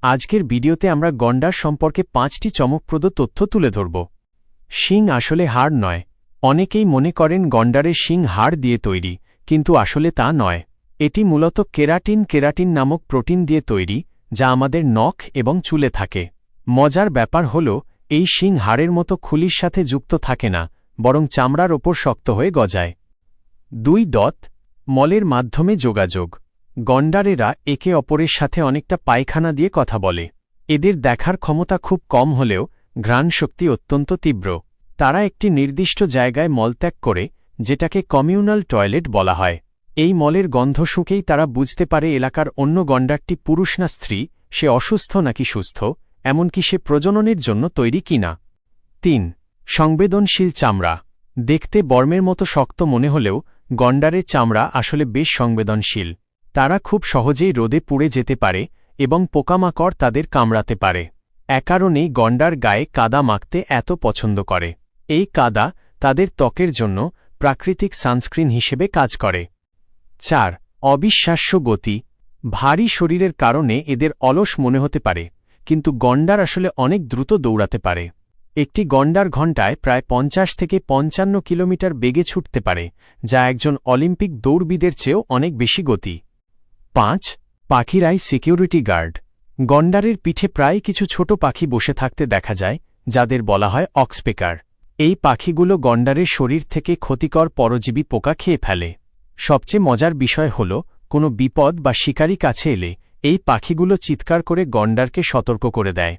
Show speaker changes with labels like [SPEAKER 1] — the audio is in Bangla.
[SPEAKER 1] আজকের ভিডিওতে আমরা গন্ডার সম্পর্কে 5টি চমকপ্রদ তথ্য তুলে ধরব। শিং আসলে হাড় নয়। অনেকেই মনে করেন গন্ডারের শিং হাড় দিয়ে তৈরি, কিন্তু আসলে তা নয়। এটি মূলত কেরাটিন নামক প্রোটিন দিয়ে তৈরি, যা আমাদের নখ এবং চুলে থাকে। মজার ব্যাপার হল, এই শিং হাড়ের মতো খুলির সাথে যুক্ত থাকে না, বরং চামড়ার ওপর শক্ত হয়ে গজায়। 2. মলের মাধ্যমে যোগাযোগ। গন্ডারেরা একে অপরের সাথে অনেকটা পায়খানা দিয়ে কথা বলে। এদের দেখার ক্ষমতা খুব কম হলেও ঘ্রাণশক্তি অত্যন্ত তীব্র। তারা একটি নির্দিষ্ট জায়গায় মলত্যাগ করে, যেটাকে কমিউনাল টয়লেট বলা হয়। এই মলের গন্ধ শুঁকেই তারা বুঝতে পারে এলাকার অন্য গন্ডারটি পুরুষ না স্ত্রী, সে অসুস্থ নাকি সুস্থ, এমনকি সে প্রজননের জন্য তৈরি কিনা। 3. সংবেদনশীল চামড়া। দেখতে বর্মের মতো শক্ত মনে হলেও গন্ডারের চামড়া আসলে বেশ সংবেদনশীল। তারা খুব সহজেই রোদে পুড়ে যেতে পারে এবং পোকামাকড় তাদের কামড়াতে পারে। কারণেই গন্ডার গায়ে কাদা মাখতে এত পছন্দ করে। এই কাদা তাদের ত্বকের জন্য প্রাকৃতিক সানস্ক্রিন হিসেবে কাজ করে। 4. অবিশ্বাস্য গতি। ভারী শরীরের কারণে এদের অলস মনে হতে পারে, কিন্তু গন্ডার আসলে অনেক দ্রুত দৌড়াতে পারে। একটি গন্ডার ঘণ্টায় প্রায় 50 থেকে 55 কিলোমিটার বেগে ছুটতে পারে, যা একজন অলিম্পিক দৌড়বিদের চেয়েও অনেক বেশি গতি। 5. পাখিরাই সিকিউরিটি গার্ড। গন্ডারের পিঠে প্রায় কিছু ছোট পাখি বসে থাকতে দেখা যায়, যাদের বলা হয় অক্সপেকার। এই পাখিগুলো গন্ডারের শরীর থেকে ক্ষতিকর পরজীবী পোকা খেয়ে ফেলে। সবচেয়ে মজার বিষয় হল, কোনো বিপদ বা শিকারী কাছে এলে এই পাখিগুলো চিৎকার করে গন্ডারকে সতর্ক করে দেয়।